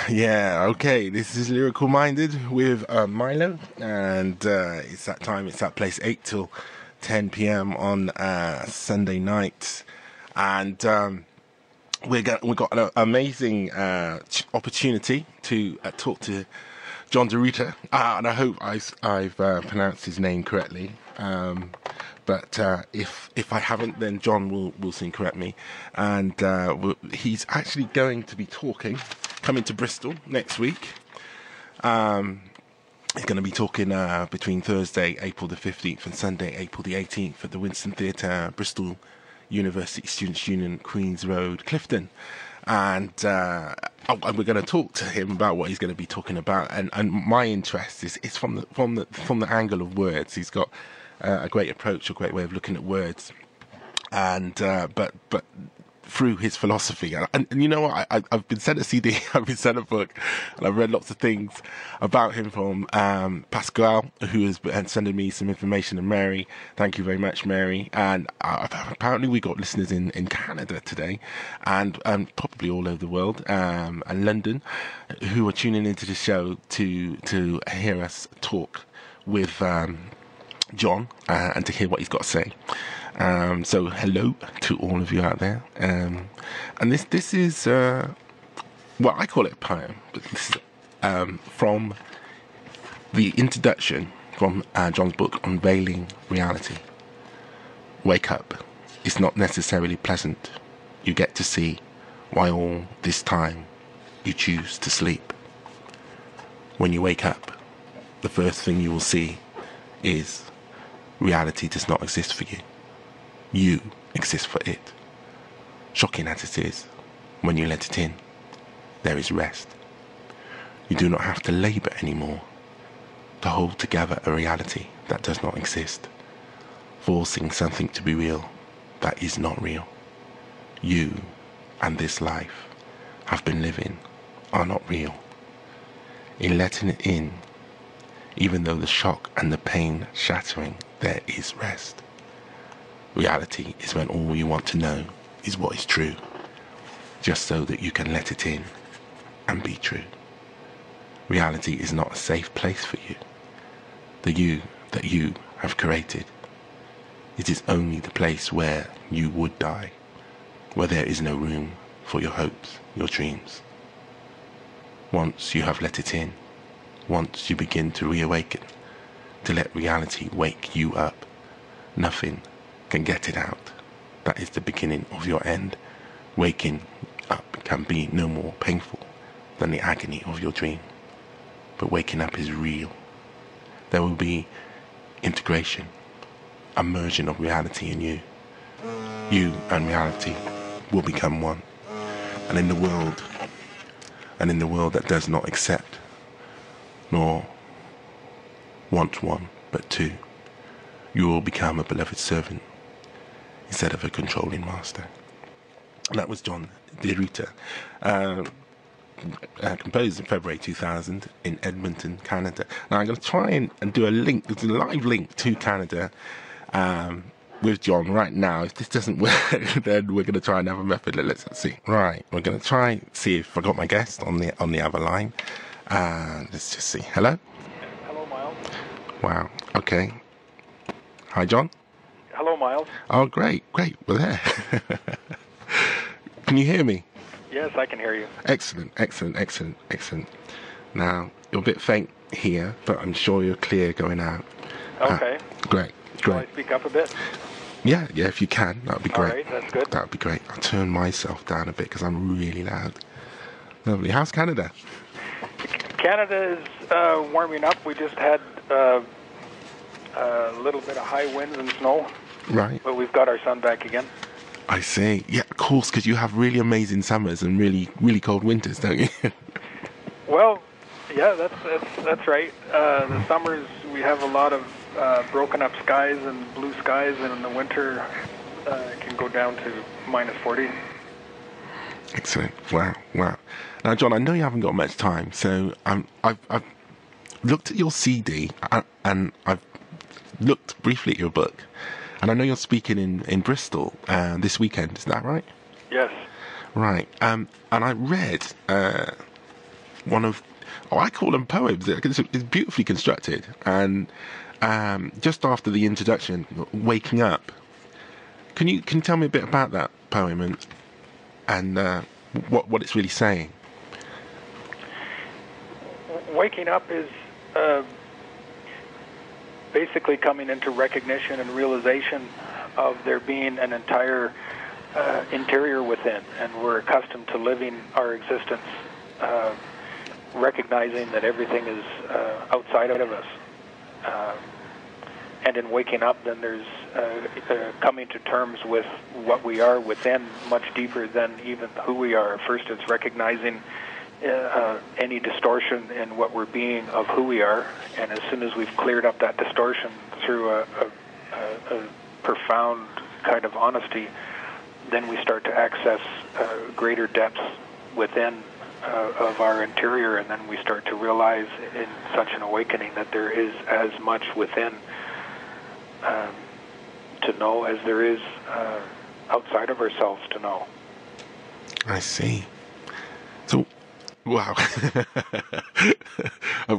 Yeah, okay. This is Lyrical Minded with Milo, and it's that time. It's that place, 8 till 10 p.m. on Sunday nights, and we got an amazing opportunity to talk to John Ruiter, and I hope I've pronounced his name correctly. But if I haven't, then John will soon correct me. And he's actually going to be coming to Bristol next week. He's going to be talking between Thursday, April the 15th, and Sunday, April the 18th, at the Winston Theatre, Bristol University Students' Union, Queen's Road, Clifton. And we're going to talk to him about what he's going to be talking about. And my interest is from the angle of words. He's got a great approach, a great way of looking at words, and but through his philosophy. And you know what? I've been sent a CD, I've been sent a book, and I've read lots of things about him from Pascal, who has been sending me some information, and Mary. Thank you very much, Mary. And apparently we got listeners in Canada today, and probably all over the world, and London, who are tuning into the show to hear us talk with John, and to hear what he's got to say. So hello to all of you out there. And this is well, I call it a poem, but this is from the introduction from John's book, Unveiling Reality. Wake up. It's not necessarily pleasant. You get to see why all this time you choose to sleep. When you wake up, the first thing you will see is reality does not exist for you. You exist for it. Shocking as it is, when you let it in, there is rest. You do not have to labor anymore to hold together a reality that does not exist, forcing something to be real that is not real. You and this life have been living are not real. In letting it in, even though the shock and the pain shattering, there is rest. Reality is when all you want to know is what is true, just so that you can let it in and be true. Reality is not a safe place for you, the you that you have created. It is only the place where you would die, where there is no room for your hopes, your dreams. Once you have let it in, once you begin to reawaken, to let reality wake you up, nothing can get it out. That is the beginning of your end. Waking up can be no more painful than the agony of your dream. But waking up is real. There will be integration, a merging of reality in you. You and reality will become one. And in the world that does not accept nor want one but two, you will become a beloved servant instead of a controlling master. And that was John Ruiter, composed in February 2000 in Edmonton, Canada. Now I'm going to try and do a link, there's a live link to Canada with John right now. If this doesn't work, then we're going to try another method. Let's see. Right, we're going to try and see if I got my guest on the other line. Let's just see. Hello? Hello, Miles. Wow, okay. Hi, John. Hello, Miles. Oh, great, we're there. Can you hear me? Yes, I can hear you. Excellent. Now, you're a bit faint here, but I'm sure you're clear going out. Okay. Great. Shall I speak up a bit? Yeah, if you can, that would be great. All right, that's good. That would be great. I'll turn myself down a bit because I'm really loud. Lovely. How's Canada? Canada is warming up. We just had a little bit of high winds and snow. Right. But we've got our sun back again. I see. Yeah, of course, because you have really amazing summers and really, really cold winters, don't you? Well, yeah, that's right. The summers, we have a lot of broken up skies and blue skies, and in the winter, it can go down to minus 40. Excellent. Wow. Now, John, I know you haven't got much time, so I've looked at your CD and I've looked briefly at your book, and I know you're speaking in Bristol this weekend. Is that right? Yes. Right. And I read one of, oh, I call them poems. It's beautifully constructed. And just after the introduction, Waking Up, can you tell me a bit about that poem and what it's really saying? Waking up is basically coming into recognition and realization of there being an entire interior within, and we're accustomed to living our existence recognizing that everything is outside of us. And in waking up, then there's coming to terms with what we are within much deeper than even who we are. First, it's recognizing any distortion in what we're being of who we are, and as soon as we've cleared up that distortion through a profound kind of honesty, then we start to access greater depths within of our interior, and then we start to realize in such an awakening that there is as much within to know as there is outside of ourselves to know. I see. So, wow.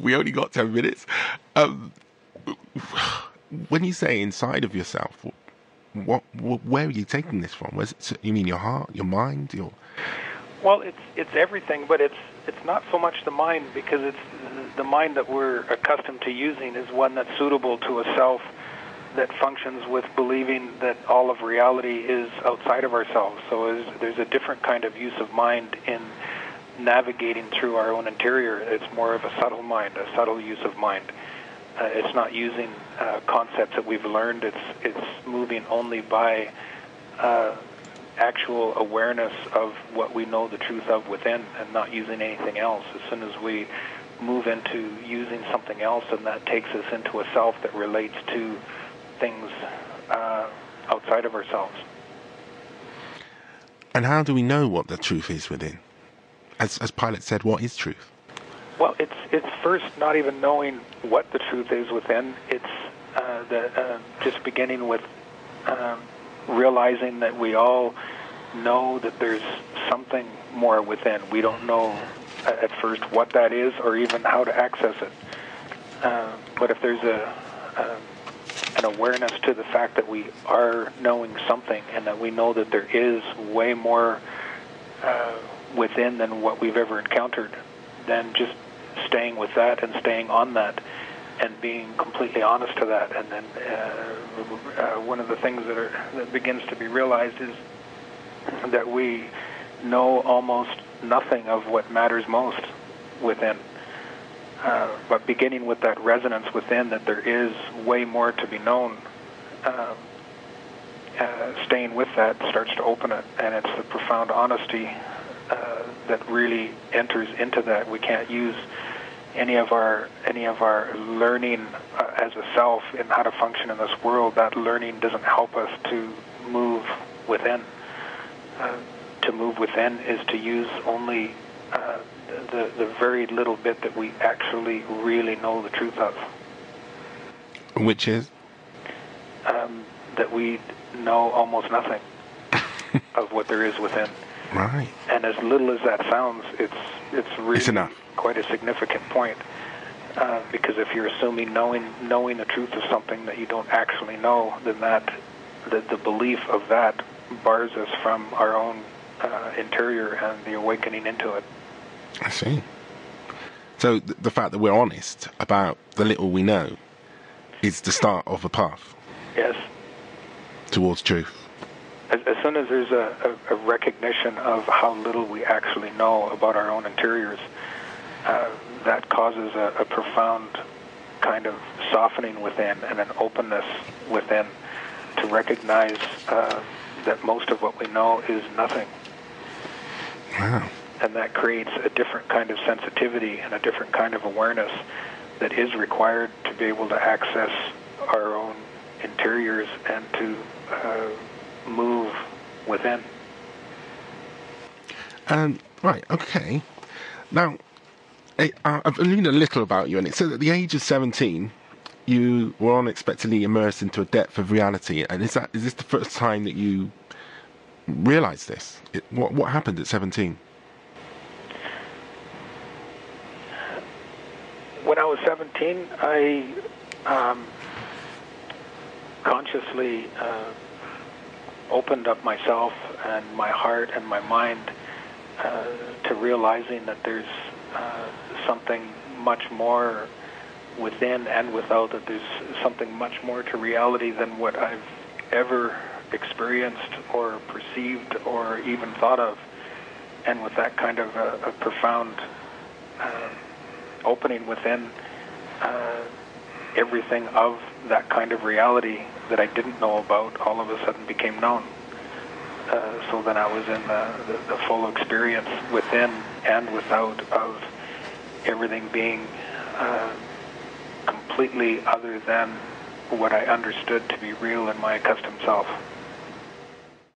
We only got 10 minutes. When you say inside of yourself, where are you taking this from? You mean your heart, your mind, your... Well, it's everything, but it's not so much the mind, because it's the mind that we're accustomed to using is one that's suitable to a self that functions with believing that all of reality is outside of ourselves. So there's a different kind of use of mind in navigating through our own interior. It's more of a subtle mind, a subtle use of mind. It's not using concepts that we've learned. It's moving only by actual awareness of what we know the truth of within, and not using anything else. As soon as we move into using something else, and that takes us into a self that relates to things outside of ourselves. And how do we know what the truth is within? As Pilate said, what is truth? Well, it's first not even knowing what the truth is within. It's just beginning with realizing that we all know that there's something more within. We don't know at first what that is or even how to access it. But if there's an awareness to the fact that we are knowing something, and that we know that there is way more within than what we've ever encountered, then just staying with that and staying on that and being completely honest to that. And then one of the things that begins to be realized is that we know almost nothing of what matters most within. But beginning with that resonance within, that there is way more to be known, staying with that starts to open it, and it's the profound honesty that really enters into that. We can't use any of our learning as a self in how to function in this world. That learning doesn't help us to move within. To move within is to use only the very little bit that we actually really know the truth of. Which is? That we know almost nothing of what there is within. Right. And as little as that sounds, it's really enough. Quite a significant point. Because if you're assuming knowing the truth of something that you don't actually know, then the belief of that bars us from our own interior and the awakening into it. I see. So the fact that we're honest about the little we know is the start of a path. Yes. Towards truth. As soon as there's a recognition of how little we actually know about our own interiors, that causes a profound kind of softening within and an openness within to recognize that most of what we know is nothing. Wow. And that creates a different kind of sensitivity and a different kind of awareness that is required to be able to access our own interiors and to move within. Right, okay. Now, I've learned a little about you, and it said at the age of 17, you were unexpectedly immersed into a depth of reality. And is this the first time that you realised this? What happened at 17? When I was 17, I consciously opened up myself and my heart and my mind to realizing that there's something much more within and without, that there's something much more to reality than what I've ever experienced or perceived or even thought of. And with that kind of a profound opening within, everything of that kind of reality that I didn't know about all of a sudden became known. So then I was in the full experience within and without of everything being completely other than what I understood to be real in my accustomed self.